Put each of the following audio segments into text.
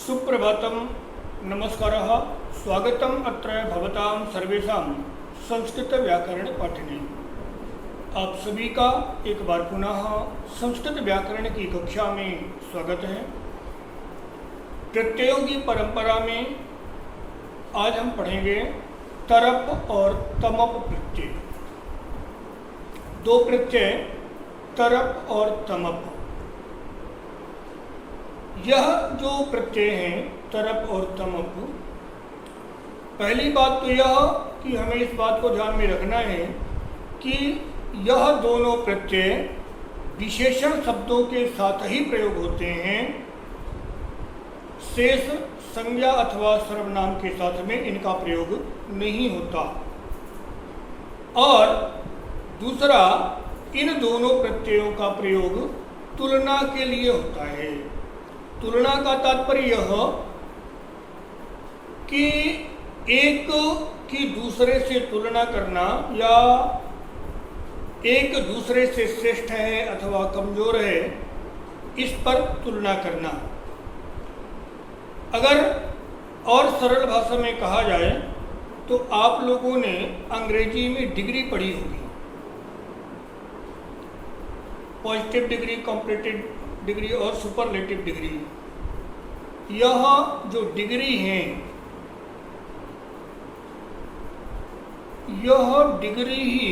सुप्रभातम, नमस्कारः, स्वागतम अत्र भवतां सर्वेषां संस्कृत व्याकरण पाठने। आप सभी का एक बार पुनः संस्कृत व्याकरण की कक्षा में स्वागत है। प्रत्ययों की परंपरा में आज हम पढ़ेंगे तरप और तमप प्रत्यय। दो प्रत्यय तरप और तमप। यह जो प्रत्यय हैं तरप और तमप, पहली बात तो यह कि हमें इस बात को ध्यान में रखना है कि यह दोनों प्रत्यय विशेषण शब्दों के साथ ही प्रयोग होते हैं, शेष संज्ञा अथवा सर्वनाम के साथ में इनका प्रयोग नहीं होता। और दूसरा, इन दोनों प्रत्ययों का प्रयोग तुलना के लिए होता है। तुलना का तात्पर्य यह कि एक की दूसरे से तुलना करना या एक दूसरे से श्रेष्ठ है अथवा कमजोर है, इस पर तुलना करना। अगर और सरल भाषा में कहा जाए तो आप लोगों ने अंग्रेजी में डिग्री पढ़ी होगी, पॉजिटिव डिग्री, कंपैरेटिव डिग्री और सुपरलेटिव डिग्री। यह जो डिग्री है, यह डिग्री ही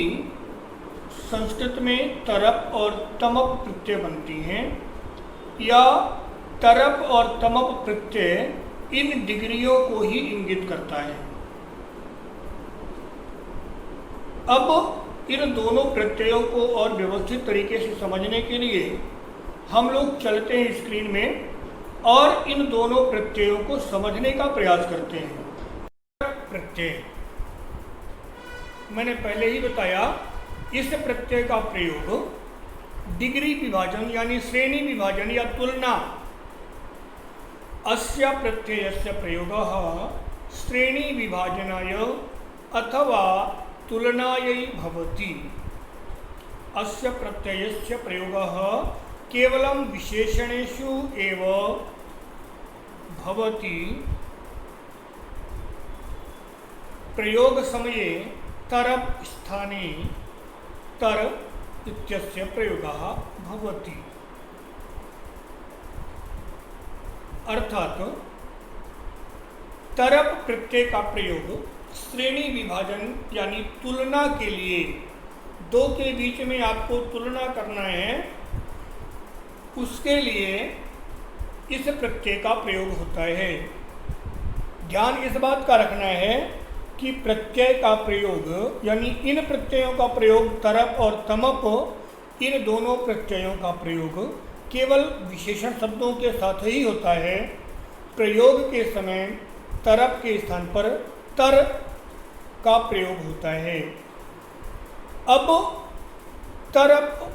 संस्कृत में तरप और तमप प्रत्यय बनती हैं, या तरप और तमप प्रत्यय इन डिग्रियों को ही इंगित करता है। अब इन दोनों प्रत्ययों को और व्यवस्थित तरीके से समझने के लिए हम लोग चलते हैं स्क्रीन में और इन दोनों प्रत्ययों को समझने का प्रयास करते हैं। प्रत्यय मैंने पहले ही बताया, इस प्रत्यय का प्रयोग डिग्री विभाजन यानी श्रेणी विभाजन या तुलना, अस्य प्रत्ययस्य प्रयोगः श्रेणी विभाजनाय अथवा तुलनायै भवति। अस्य प्रत्ययस्य प्रयोगः केवलं विशेषणेषु एव भवति। प्रयोग समये तरप स्थाने तर इत्यस्य प्रयोगः भवति। अर्थात तरप प्रत्यय का प्रयोग श्रेणी विभाजन यानी तुलना के लिए, दो के बीच में आपको तुलना करना है, उसके लिए इस प्रत्यय का प्रयोग होता है। ध्यान इस बात का रखना है कि प्रत्यय का प्रयोग यानी इन प्रत्ययों का प्रयोग तरप और तमप, इन दोनों प्रत्ययों का प्रयोग केवल विशेषण शब्दों के साथ ही होता है। प्रयोग के समय तरप के स्थान पर तर का प्रयोग होता है। अब तरप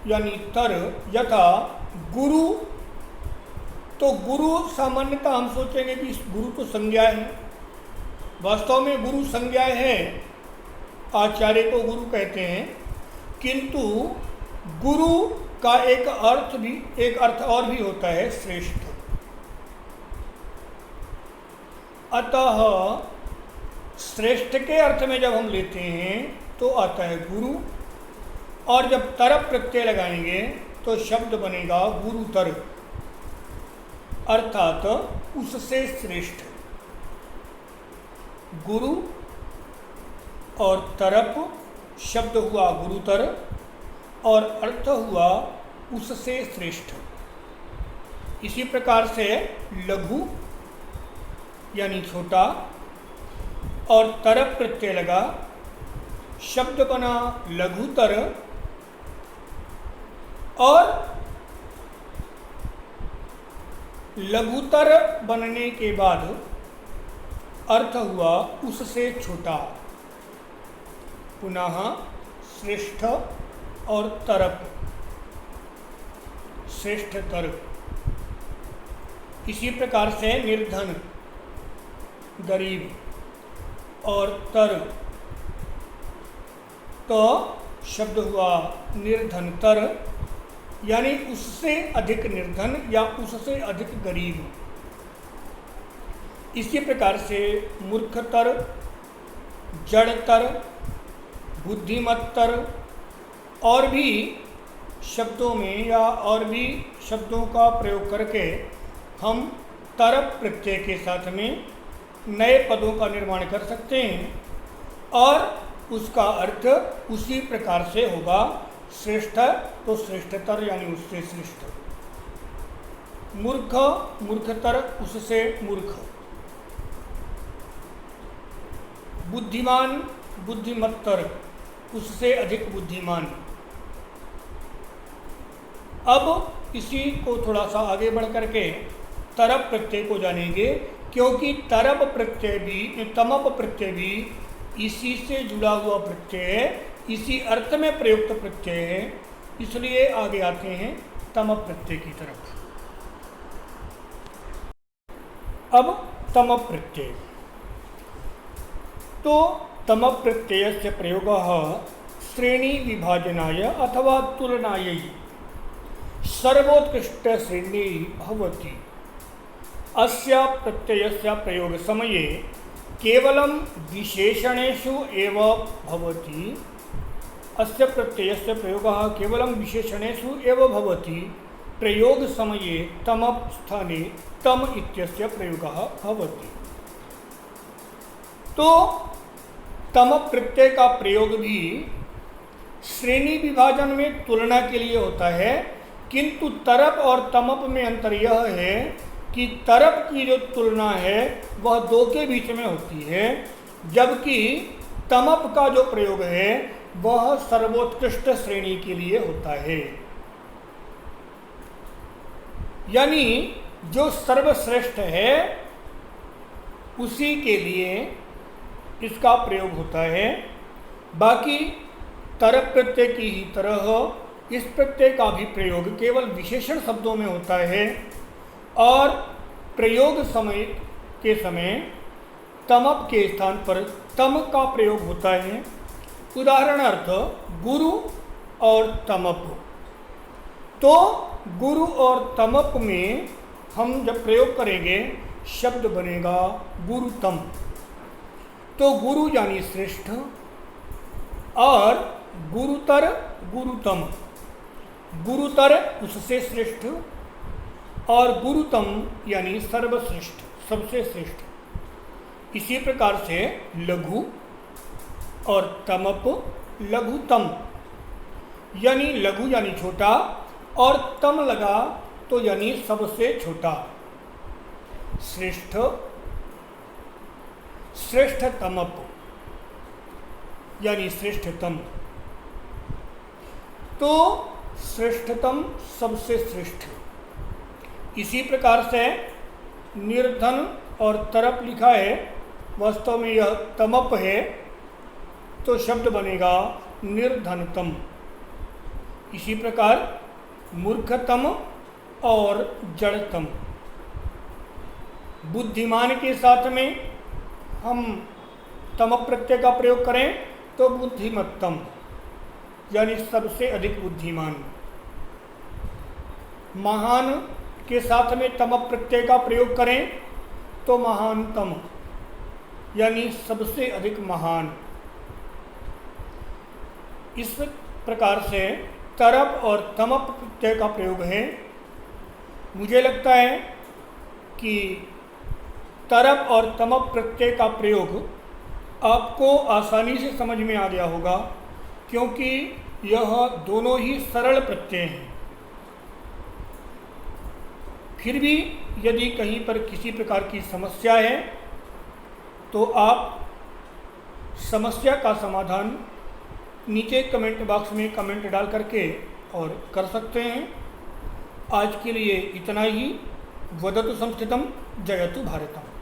यानी तर, यथा गुरु, तो गुरु सामान्यतः हम सोचेंगे कि गुरु तो संज्ञा है, वास्तव में गुरु संज्ञा है, आचार्य को गुरु कहते हैं, किंतु गुरु का एक अर्थ और भी होता है, श्रेष्ठ। अतः श्रेष्ठ के अर्थ में जब हम लेते हैं तो आता है गुरु, और जब तरप प्रत्यय लगाएंगे तो शब्द बनेगा गुरुतर, अर्थात उससे श्रेष्ठ। गुरु और तरप शब्द हुआ गुरुतर और अर्थ हुआ उससे श्रेष्ठ। इसी प्रकार से लघु यानी छोटा और तरप प्रत्यय लगा, शब्द बना लघुतर, और लघुतर बनने के बाद अर्थ हुआ उससे छोटा। पुनः श्रेष्ठ और तरप, श्रेष्ठतर। इसी प्रकार से निर्धन गरीब और तर, तो शब्द हुआ निर्धनतर, यानी उससे अधिक निर्धन या उससे अधिक गरीब। इसी प्रकार से मूर्खतर, जड़तर, बुद्धिमत्तर और भी शब्दों में या और भी शब्दों का प्रयोग करके हम तरप प्रत्यय के साथ में नए पदों का निर्माण कर सकते हैं और उसका अर्थ उसी प्रकार से होगा। श्रेष्ठ तो श्रेष्ठतर यानी उससे श्रेष्ठ, मूर्ख मूर्खतर उससे मूर्ख, बुद्धिमान बुद्धिमत्तर उससे अधिक बुद्धिमान। अब इसी को थोड़ा सा आगे बढ़ करके तरप प्रत्यय को जानेंगे, क्योंकि तरप प्रत्यय भी, तमप प्रत्यय भी इसी से जुड़ा हुआ प्रत्यय है, इसी अर्थ में प्रयुक्त प्रत्यय है, इसलिए आगे आते हैं तमप प्रत्यय की तरफ। अब तमप प्रत्यय, तो तमप प्रत्यय से प्रयोग श्रेणी विभाजनाय अथवा तुलनायै सर्वोत्कृष्ट श्रेणी भवति। अस्य प्रत्ययस्य प्रयोग समये केवलं विशेषणेषु एव भवति। अस्य प्रत्ययस्य प्रयोगः केवलं विशेषणेषु एव भवति। प्रयोग समये तमप स्थाने तम इत्यस्य प्रयोगः भवति। तो तमप प्रत्यय का प्रयोग भी श्रेणी विभाजन में तुलना के लिए होता है, किंतु तरप और तमप में अंतर यह है कि तरप की जो तुलना है वह दो के बीच में होती है, जबकि तमप का जो प्रयोग है वह सर्वोत्कृष्ट श्रेणी के लिए होता है। यानी जो सर्वश्रेष्ठ है उसी के लिए इसका प्रयोग होता है। बाकी तरप प्रत्यय की ही तरह इस प्रत्यय का भी प्रयोग केवल विशेषण शब्दों में होता है और प्रयोग के समय तमप के स्थान पर तम का प्रयोग होता है। उदाहरणार्थ गुरु और तमप, तो गुरु और तमप में हम जब प्रयोग करेंगे शब्द बनेगा गुरुतम। तो गुरु यानी श्रेष्ठ और गुरुतर गुरुतम, गुरुतर उससे श्रेष्ठ और गुरुतम यानी सर्वश्रेष्ठ, सबसे श्रेष्ठ। इसी प्रकार से लघु और तमप लघुतम, यानी लघु यानी छोटा और तम लगा तो यानी सबसे छोटा। श्रेष्ठ श्रेष्ठतमप यानी श्रेष्ठतम, तो श्रेष्ठतम सबसे श्रेष्ठ। इसी प्रकार से निर्धन और तरप लिखा है, वास्तव में यह तमप है, तो शब्द बनेगा निर्धनतम। इसी प्रकार मूर्खतम और जड़तम। बुद्धिमान के साथ में हम तमप प्रत्यय का प्रयोग करें तो बुद्धिमत्तम यानी सबसे अधिक बुद्धिमान। महान के साथ में तमप प्रत्यय का प्रयोग करें तो महानतम यानी सबसे अधिक महान। इस प्रकार से तरप और तमप प्रत्यय का प्रयोग है। मुझे लगता है कि तरप और तमप प्रत्यय का प्रयोग आपको आसानी से समझ में आ गया होगा, क्योंकि यह दोनों ही सरल प्रत्यय हैं। फिर भी यदि कहीं पर किसी प्रकार की समस्या है तो आप समस्या का समाधान नीचे कमेंट बॉक्स में कमेंट डाल करके और कर सकते हैं। आज के लिए इतना ही। वदतु संस्कृतम जयतु भारतम।